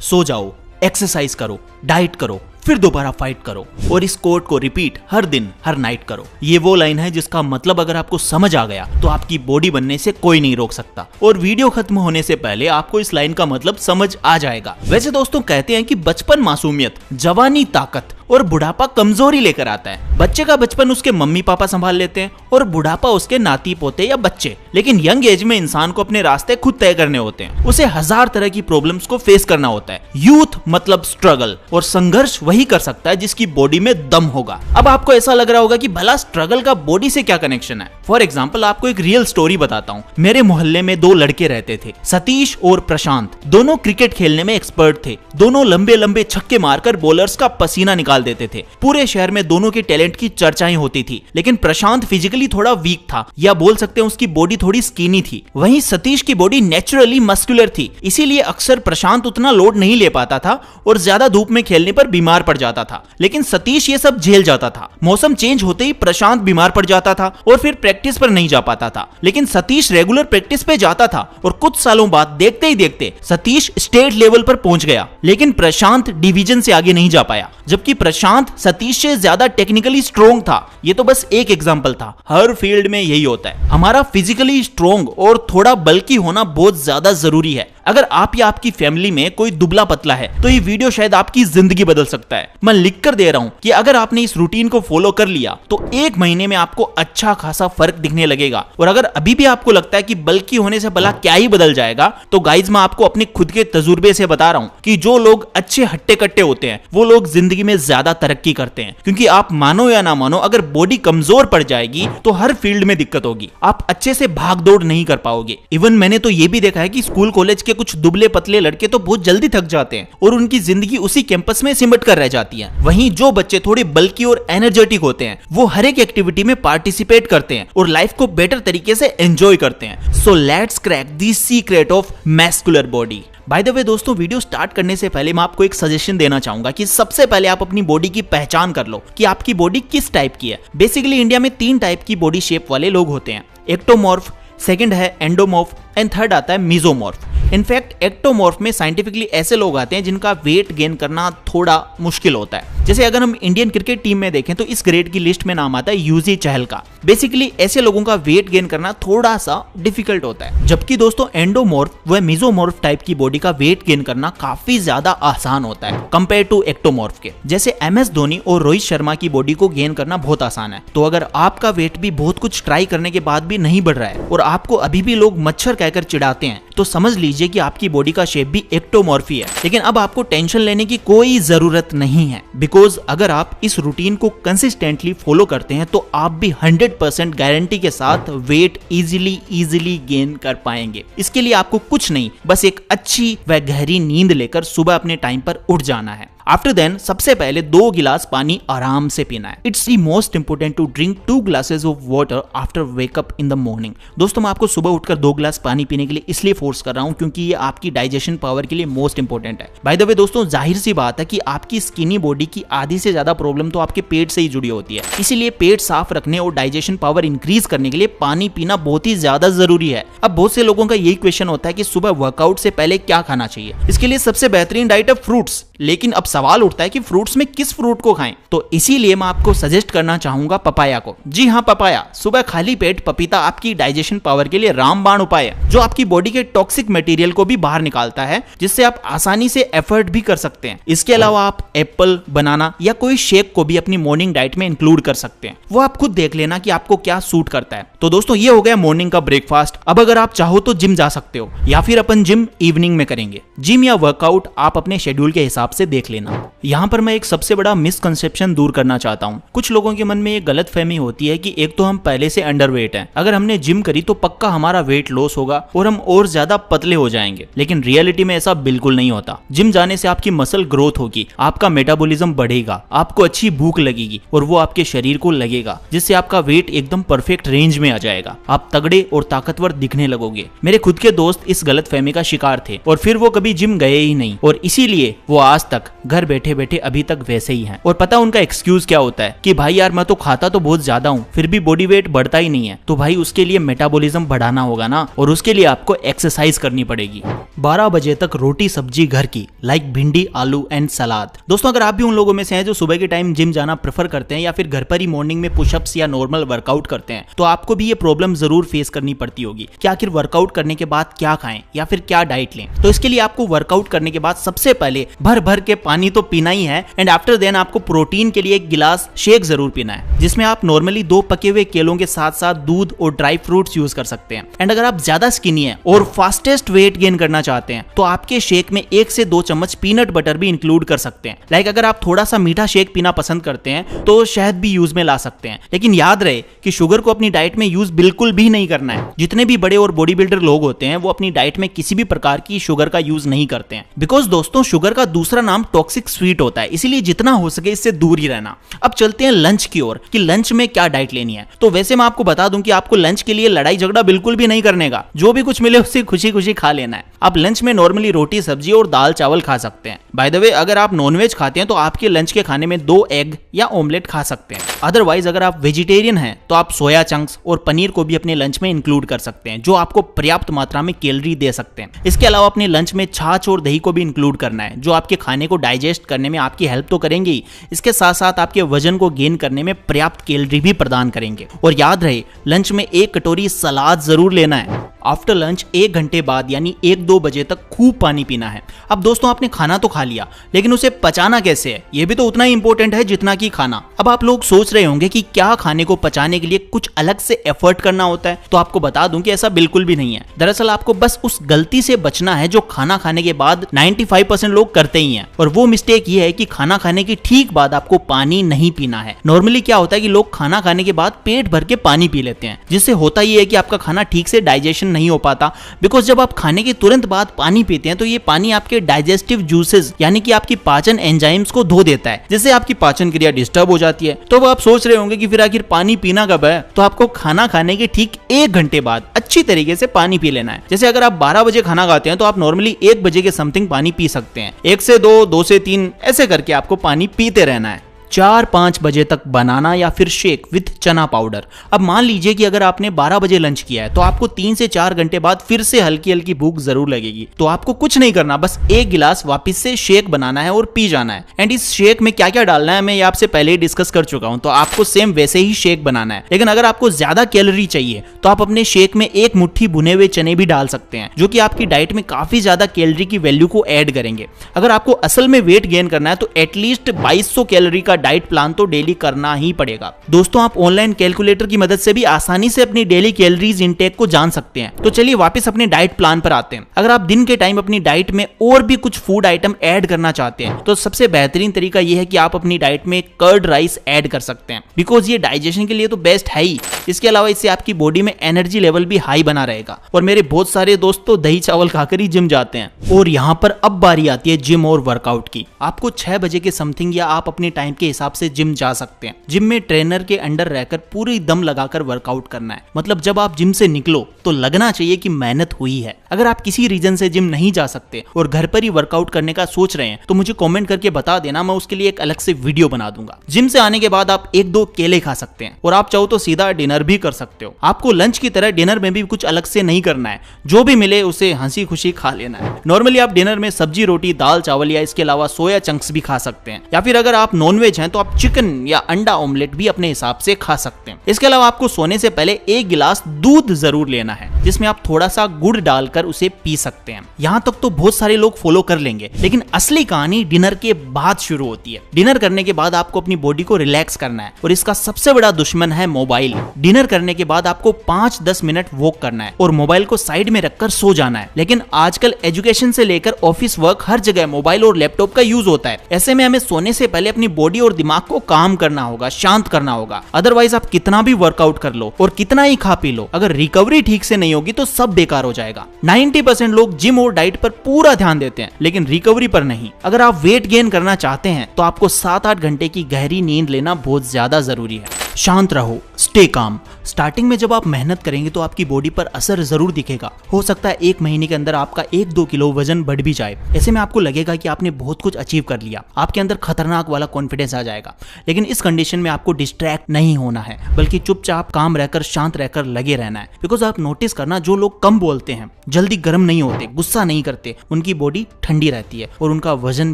सो जाओ, एक्सरसाइज करो, डाइट करो, फिर दोबारा फाइट करो और इस कोट को रिपीट हर दिन हर नाइट करो। ये वो लाइन है जिसका मतलब अगर आपको समझ आ गया तो आपकी बॉडी बनने से कोई नहीं रोक सकता। और वीडियो खत्म होने से पहले आपको इस लाइन का मतलब समझ आ जाएगा। वैसे दोस्तों कहते हैं कि बचपन मासूमियत, जवानी ताकत और बुढ़ापा कमजोरी लेकर आता है। बच्चे का बचपन उसके मम्मी पापा संभाल लेते हैं और बुढ़ापा उसके नाती पोते या बच्चे। लेकिन यंग एज में इंसान को अपने रास्ते खुद तय करने होते हैं। उसे हजार तरह की प्रॉब्लम्स को फेस करना होता है। यूथ मतलब स्ट्रगल, और संघर्ष वही कर सकता है जिसकी बॉडी में दम होगा। अब आपको ऐसा लग रहा होगा कि भला स्ट्रगल का बॉडी से क्या कनेक्शन है। फॉर एग्जाम्पल आपको एक रियल स्टोरी बताता हूँ। मेरे मोहल्ले में दो लड़के रहते थे, सतीश और प्रशांत। दोनों क्रिकेट खेलने में एक्सपर्ट थे। दोनों लंबे लंबे छक्के मारकर बॉलर्स का पसीना निकाल देते थे। पूरे शहर में दोनों के टैलेंट की चर्चाएं होती थी। लेकिन प्रशांत फिजिकली थोड़ा वीक था, या बोल सकते हैं उसकी बॉडी थोड़ी स्किनी थी। वहीं सतीश की बॉडी नेचुरली मस्कुलर थी, इसीलिए अक्सर प्रशांत उतना लोड नहीं ले पाता था और ज्यादा धूप में खेलने पर बीमार पड़ जाता था। लेकिन सतीश ये सब झेल जाता था। मौसम चेंज होते ही प्रशांत बीमार पड़ जाता था और फिर प्रैक्टिस पर नहीं जा पाता था। लेकिन सतीश रेगुलर प्रैक्टिस पे जाता था और कुछ सालों बाद देखते ही देखते सतीश स्टेट लेवल पर पहुंच गया। लेकिन प्रशांत डिवीजन से आगे नहीं जा पाया, जबकि प्रशांत सतीश से ज्यादा टेक्निकली स्ट्रॉन्ग था। ये तो बस एक एग्जांपल था। हर फील्ड में यही होता है। हमारा फिजिकली स्ट्रॉन्ग और थोड़ा बल्की होना बहुत ज्यादा जरूरी है। अगर आप या आपकी फैमिली में कोई दुबला पतला है तो ये वीडियो शायद आपकी जिंदगी बदल सकता है। मैं लिख कर दे रहा हूं कि अगर आपने इस रूटीन को फॉलो कर लिया तो 1 महीने में आपको अच्छा खासा फर्क दिखने लगेगा। और अगर अभी भी आपको लगता है कि बल्की होने से भला क्या ही बदल जाएगा, तो गाइज मैं आपको अपने खुद के तजुर्बे से बता रहा हूं कि जो लोग अच्छे हट्टे कट्टे होते हैं वो लोग जिंदगी में ज्यादा तरक्की करते हैं। क्योंकि आप मानो या ना मानो, अगर बॉडी कमजोर पड़ जाएगी तो हर फील्ड में दिक्कत होगी। आप अच्छे से भाग दौड़ नहीं कर पाओगे। इवन मैंने तो ये भी देखा है कि स्कूल कॉलेज के कुछ दुबले पतले लड़के तो बहुत जल्दी थक जाते हैं और उनकी जिंदगी उसी कैंपस में सिमट कर रह जाती है। वहीं जो बच्चे थोड़े बल्की और एनर्जेटिक होते हैं वो हर एक एक्टिविटी में पार्टिसिपेट करते हैं और लाइफ को बेटर तरीके से एंजॉय करते हैं। So let's crack the secret of muscular body. By the way दोस्तों, वीडियो स्टार्ट करने से पहले मैं आपको एक सजेशन देना चाहूंगा कि सबसे पहले आप अपनी बॉडी की पहचान कर लो कि आपकी बॉडी किस टाइप की है। बेसिकली इंडिया में 3 टाइप की बॉडी शेप वाले लोग होते हैं। एक्टोमॉर्फ, सेकंड है एंडोमॉर्फ एंड थर्ड आता है मेसोमॉर्फ। इनफैक्ट एक्टोमॉर्फ में साइंटिफिकली ऐसे लोग आते हैं जिनका वेट गेन करना थोड़ा मुश्किल होता है। जैसे अगर हम इंडियन क्रिकेट टीम में देखें तो इस ग्रेड की लिस्ट में नाम आता है यूजी चहल का। बेसिकली ऐसे लोगों का वेट गेन करना थोड़ा सा डिफिकल्ट होता है। जबकि दोस्तों एंडोमॉर्फ व मेसोमॉर्फ टाइप की बॉडी का वेट गेन करना काफी ज्यादा आसान होता है कंपेयर टू एक्टोमॉर्फ के। जैसे MS धोनी और रोहित शर्मा की बॉडी को गेन करना बहुत आसान है। तो अगर आपका वेट भी बहुत कुछ ट्राई करने के बाद भी नहीं बढ़ रहा है और आपको अभी भी लोग मच्छर कहकर चिढ़ाते हैं, तो समझ लीजिए कि आपकी बॉडी का शेप भी एक्टोमॉर्फी है। लेकिन अब आपको टेंशन लेने की कोई जरूरत नहीं है, बिकॉज अगर आप इस रूटीन को कंसिस्टेंटली फॉलो करते हैं तो आप भी 100% गारंटी के साथ वेट इजीली गेन कर पाएंगे। इसके लिए आपको कुछ नहीं, बस एक अच्छी व गहरी नींद लेकर सुबह अपने टाइम पर उठ जाना है। आफ्टर देन सबसे पहले 2 गिलास पानी आराम से पीना है। It's the most important to drink 2 glasses of water after wake up in the morning. दोस्तों मैं आपको सुबह उठकर 2 गिलास पानी पीने के लिए इसलिए फोर्स कर रहा हूं क्योंकि ये आपकी डाइजेशन पावर के लिए मोस्ट इंपोर्टेंट है। बाय द वे दोस्तों, जाहिर सी बात है कि आपकी स्किनी बॉडी की आधी से ज्यादा प्रॉब्लम तो आपके पेट से ही जुड़ी होती है। इसीलिए पेट साफ रखने और डाइजेशन पावर इंक्रीज करने के लिए पानी पीना बहुत ही ज्यादा जरूरी है। अब बहुत से लोगों का यही क्वेश्चन होता है कि सुबह वर्कआउट से पहले क्या खाना चाहिए। इसके लिए सबसे बेहतरीन डाइट है फ्रूट्स। लेकिन अब सवाल उठता है कि फ्रूट्स में किस फ्रूट को खाएं। तो इसीलिए मैं आपको सजेस्ट करना चाहूंगा पपाया को। जी हाँ, पपाया। सुबह खाली पेट पपीता आपकी डाइजेशन पावर के लिए रामबाण उपाय है, जो आपकी बॉडी के टॉक्सिक मटेरियल को भी बाहर निकालता है, जिससे आप आसानी से एफर्ट भी कर सकते हैं। इसके अलावा आप एप्पल, बनाना या कोई शेक को भी अपनी मॉर्निंग डाइट में इंक्लूड कर सकते हैं। वो आप खुद देख लेना कि आपको क्या सूट करता है। तो दोस्तों ये हो गया मॉर्निंग का ब्रेकफास्ट। अब अगर आप चाहो तो जिम जा सकते हो, या फिर अपन जिम इवनिंग में करेंगे। जिम या वर्कआउट आप अपने शेड्यूल के हिसाब से देख लेना। यहाँ पर मैं एक सबसे बड़ा मिसकंसेप्शन दूर करना चाहता हूँ। कुछ लोगों के मन में एक गलत फहमी होती है कि एक तो हम पहले से अंडरवेट हैं, अगर हमने जिम करी तो पक्का हमारा वेट लॉस होगा और हम और ज्यादा पतले हो जाएंगे। लेकिन रियलिटी में ऐसा बिल्कुल नहीं होता। जिम जाने से आपकी मसल ग्रोथ होगी, आपका मेटाबॉलिज्म बढ़ेगा, आपको अच्छी भूख लगेगी और वो आपके शरीर को लगेगा, जिससे आपका वेट एकदम परफेक्ट रेंज में आ जाएगा। आप तगड़े और ताकतवर दिखने लगोगे। मेरे खुद के दोस्त इस गलत फहमी का शिकार थे और फिर वो कभी जिम गए ही नहीं और इसीलिए वो आज तक घर बैठे बैठे अभी तक वैसे ही हैं। और पता उनका एक्सक्यूज क्या होता है कि भाई यार मैं तो खाता तो बहुत ज्यादा हूँ फिर भी बॉडी वेट बढ़ता ही नहीं है। तो भाई उसके लिए मेटाबॉलिज्म बढ़ाना होगा ना, और उसके लिए आपको एक्सरसाइज करनी पड़ेगी। 12 बजे तक रोटी सब्जी घर की, लाइक भिंडी आलू एंड सलाद। दोस्तों अगर आप भी उन लोगों में से हैं जो सुबह के टाइम जिम जाना प्रेफर करते हैं या फिर घर पर ही मॉर्निंग में पुशअप्स या नॉर्मल वर्कआउट करते हैं, तो आपको भी ये प्रॉब्लम जरूर फेस करनी पड़ती होगी कि आखिर वर्कआउट करने के बाद क्या खाएं या फिर क्या डाइट लें। तो इसके लिए आपको वर्कआउट करने के बाद सबसे पहले भर भर के पानी तो पीना ही है, एंड आफ्टर देन आपको प्रोटीन के लिए एक गिलास शेक जरूर पीना है, जिसमें आप नॉर्मली 2 पके हुए केलों के साथ साथ दूध और ड्राई फ्रूट्स यूज कर सकते हैं। एंड अगर आप ज्यादा स्किनी है और फास्टेस्ट वेट गेन करना चाहते हैं तो आपके शेक में 1 से 2 चम्मच पीनट बटर भी इंक्लूड कर सकते हैं। लाइक अगर आप थोड़ा सा मीठा शेक पीना पसंद करते हैं तो शहद भी यूज में ला सकते हैं, लेकिन याद रहे कि शुगर को अपनी डाइट में यूज बिल्कुल भी नहीं करना है। जितने भी बड़े और बॉडी बिल्डर लोग होते हैं वो अपनी डाइट में किसी भी प्रकार की शुगर का यूज नहीं करते हैं, बिकॉज दोस्तों शुगर का दूसरा नाम टॉक्सिक स्वीट होता है, इसीलिए जितना हो सके इससे दूर ही रहना। अब चलते हैं लंच की ओर कि लंच में क्या डाइट लेनी है। तो वैसे मैं आपको बता दूं कि आपको लंच के लिए लड़ाई झगड़ा बिल्कुल भी नहीं करने का, जो भी कुछ मिले उससे खुशी खुशी खा लेना है। आप लंच में नॉर्मली रोटी सब्जी और दाल चावल खा सकते हैं। बाय द वे अगर आप नॉनवेज खाते हैं तो आपके लंच के खाने में 2 एग या ऑमलेट खा सकते हैं। अदरवाइज अगर आप वेजिटेरियन हैं तो आप सोया चंक्स और पनीर को भी अपने लंच में इंक्लूड कर सकते हैं, जो आपको पर्याप्त मात्रा में कैलोरी दे सकते हैं। इसके अलावा अपने लंच में छाछ और दही को भी इंक्लूड करना है, जो आपके खाने को डाइजेस्ट करने में आपकी हेल्प तो करेंगे ही, इसके साथ साथ आपके वजन को गेन करने में पर्याप्त कैलोरी भी प्रदान करेंगे। और याद रहे लंच में 1 कटोरी सलाद जरूर लेना है। आफ्टर लंच 1 घंटे बाद यानी 1-2 बजे तक खूब पानी पीना है। अब दोस्तों आपने खाना तो खा लिया, लेकिन उसे पचाना कैसे है ये भी तो उतना ही इंपॉर्टेंट है जितना कि खाना। अब आप लोग सोच रहे होंगे कि क्या खाने को पचाने के लिए कुछ अलग से एफर्ट करना होता है, तो आपको बता दूं कि ऐसा बिल्कुल भी नहीं है। दरअसल आपको बस उस गलती से बचना है जो खाना खाने के बाद 95% लोग करते ही हैं, और वो मिस्टेक ये है कि खाना खाने के ठीक बाद आपको पानी नहीं पीना है। नॉर्मली क्या होता है कि लोग खाना खाने के बाद पेट भर के पानी पी लेते हैं, जिससे होता ये है कि आपका खाना ठीक से डाइजेशन नहीं हो पाता, बिकॉज जब आप खाने के तुरंत बाद पानी पीते हैं तो ये पानी आपके डाइजेस्टिव जूसेस यानी कि आपकी पाचन एंजाइम्स को धो देता है, जिससे आपकी पाचन क्रिया डिस्टर्ब हो जाती है। तो अब आप सोच रहे होंगे कि फिर आखिर पानी पीना कब है, तो आपको खाना खाने के ठीक 1 घंटे बाद अच्छी तरीके से पानी पी लेना है। जैसे अगर आप 12 बजे खाना खाते हैं तो आप नॉर्मली 1 बजे के समथिंग पानी पी सकते हैं। 1 से 2, 2 से 3 ऐसे करके आपको पानी पीते रहना है। 4-5 बजे तक बनाना या फिर शेक विथ चना पाउडर। अब मान लीजिए कि अगर आपने 12 बजे लंच किया है तो आपको 3 से 4 घंटे बाद फिर से हल्की हल्की भूख जरूर लगेगी, तो आपको कुछ नहीं करना, बस 1 गिलास वापस से शेक बनाना है और पी जाना है। एंड इस शेक में क्या क्या डालना है मैं ये आपसे पहले ही डिस्कस कर चुका हूं, तो आपको सेम वैसे ही शेक बनाना है। लेकिन अगर आपको ज्यादा कैलोरी चाहिए तो आप अपने शेक में 1 मुट्ठी भुने हुए चने भी डाल सकते हैं, जो कि आपकी डाइट में काफी ज्यादा कैलोरी की वैल्यू को ऐड करेंगे। अगर आपको असल में वेट गेन करना है तो एटलीस्ट 2200 कैलोरी का डाइट प्लान तो डेली करना ही पड़ेगा। दोस्तों आप ऑनलाइन कैलकुलेटर की मदद से भी आसानी से अपनी डेली कैलोरीज इनटेक को जान सकते हैं। तो चलिए वापस अपने डाइट प्लान पर आते हैं। अगर आप दिन के टाइम अपनी डाइट में और भी कुछ फूड आइटम ऐड करना चाहते हैं तो सबसे बेहतरीन तरीका यह है कि आप अपनी डाइट में कर्ड राइस ऐड कर सकते हैं, बिकॉज ये डाइजेशन के लिए तो बेस्ट है ही। इसके अलावा इससे आपकी बॉडी में एनर्जी लेवल भी हाई बना रहेगा। और मेरे बहुत सारे दोस्त तो दही चावल खाकर ही जिम जाते हैं। और यहाँ पर अब बारी आती है जिम और वर्कआउट की। आपको 6 बजे के समथिंग या आप अपने टाइम के हिसाब से जिम जा सकते हैं। जिम में ट्रेनर के अंडर रहकर पूरी दम लगाकर वर्कआउट करना है। मतलब जब आप जिम से निकलो तो लगना चाहिए कि मेहनत हुई है। अगर आप किसी रीजन से जिम नहीं जा सकते और घर पर ही वर्कआउट करने का सोच रहे हैं तो मुझे कमेंट करके बता देना, मैं उसके लिए एक अलग से वीडियो बना दूंगा। जिम से आने के बाद आप 1-2 केले खा सकते हैं और आप चाहो तो सीधा डिनर भी कर सकते हो। आपको लंच की तरह डिनर में भी कुछ अलग से नहीं करना है, जो भी मिले उसे हंसी खुशी खा लेना है। नॉर्मली आप डिनर में सब्जी रोटी दाल चावल या इसके अलावा सोया चंक्स भी खा सकते हैं, या फिर अगर आप नॉनवेज हैं तो आप चिकन या अंडा ऑमलेट भी अपने हिसाब से खा सकते हैं। इसके अलावा आपको सोने से पहले 1 गिलास दूध जरूर लेना है, जिसमें आप थोड़ा सा गुड़ डालकर उसे पी सकते हैं। यहाँ तक तो बहुत सारे लोग फॉलो कर लेंगे, लेकिन असली कहानी डिनर के बाद शुरू होती है। डिनर करने के बाद आपको अपनी बॉडी को रिलैक्स करना है और इसका सबसे बड़ा दुश्मन है मोबाइल। डिनर करने के बाद आपको 5-10 मिनट वॉक करना है और मोबाइल को साइड में रखकर सो जाना है। लेकिन आजकल एजुकेशन से लेकर ऑफिस वर्क हर जगह मोबाइल और लैपटॉप का यूज होता है। ऐसे में हमें सोने से पहले अपनी बॉडी और दिमाग को काम करना होगा, शांत करना होगा। अदरवाइज आप कितना भी वर्कआउट कर लो और कितना ही खा पी लो, अगर रिकवरी ठीक से नहीं होगी तो सब बेकार हो जाएगा। 90% लोग जिम और डाइट पर पूरा ध्यान देते हैं लेकिन रिकवरी पर नहीं। अगर आप वेट गेन करना चाहते हैं तो आपको 7-8 घंटे की गहरी नींद लेना बहुत ज्यादा जरूरी है। शांत रहो, स्टे काम। स्टार्टिंग में जब आप मेहनत करेंगे तो आपकी बॉडी पर असर जरूर दिखेगा। हो सकता है 1 महीने के अंदर आपका 1-2 किलो वजन बढ़ भी जाए। ऐसे में आपको लगेगा कि आपने बहुत कुछ अचीव कर लिया, आपके अंदर खतरनाक वाला कॉन्फिडेंस आ जाएगा। लेकिन इस कंडीशन में आपको डिस्ट्रैक्ट नहीं होना है, बल्कि चुपचाप काम रहकर, शांत रहकर लगे रहना है। बिकॉज आप नोटिस करना, जो लोग कम बोलते हैं, जल्दी गर्म नहीं होते, गुस्सा नहीं करते, उनकी बॉडी ठंडी रहती है और उनका वजन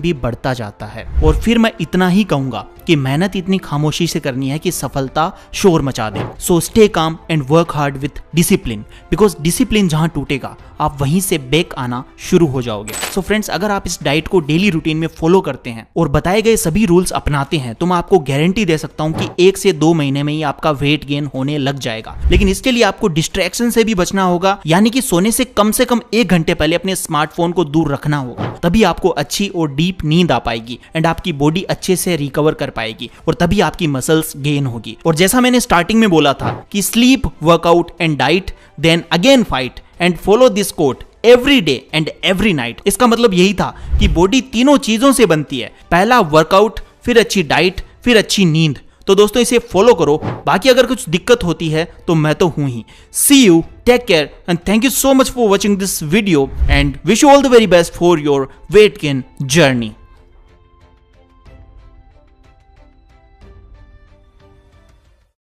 भी बढ़ता जाता है। और फिर मैं इतना ही कहूंगा कि मेहनत इतनी खामोशी से करनी है कि सफलता शोर मचा दे। So stay calm and work hard with discipline, because discipline जहां टूटेगा आप वहीं से बैक आना शुरू हो जाओगे। सो फ्रेंड्स, अगर आप इस डाइट को डेली रूटीन में फॉलो करते हैं और बताए गए सभी रूल्स अपनाते हैं तो मैं आपको गारंटी दे सकता हूं कि 1 से 2 महीने में ही आपका वेट गेन होने लग जाएगा। लेकिन इसके लिए आपको डिस्ट्रैक्शन से भी बचना होगा, यानी कि सोने से कम 1 घंटे पहले अपने स्मार्टफोन को दूर रखना होगा। तभी आपको अच्छी और डीप नींद आ पाएगी एंड आपकी बॉडी अच्छे से रिकवर कर पाएगी और तभी आपकी मसल्स गेन होगी। और जैसा मैंने स्टार्टिंग में बोला था कि sleep, workout and diet, then again fight and follow this quote every day and every night. इसका मतलब यही था कि बॉडी तीनों चीजों से बनती है, पहला वर्कआउट, फिर अच्छी डाइट, फिर अच्छी नींद। तो दोस्तों इसे फॉलो करो। बाकी अगर कुछ दिक्कत होती है तो मैं तो हूं ही। See you, take care and thank you so much for watching this video and wish you all the very best for your weight gain journey.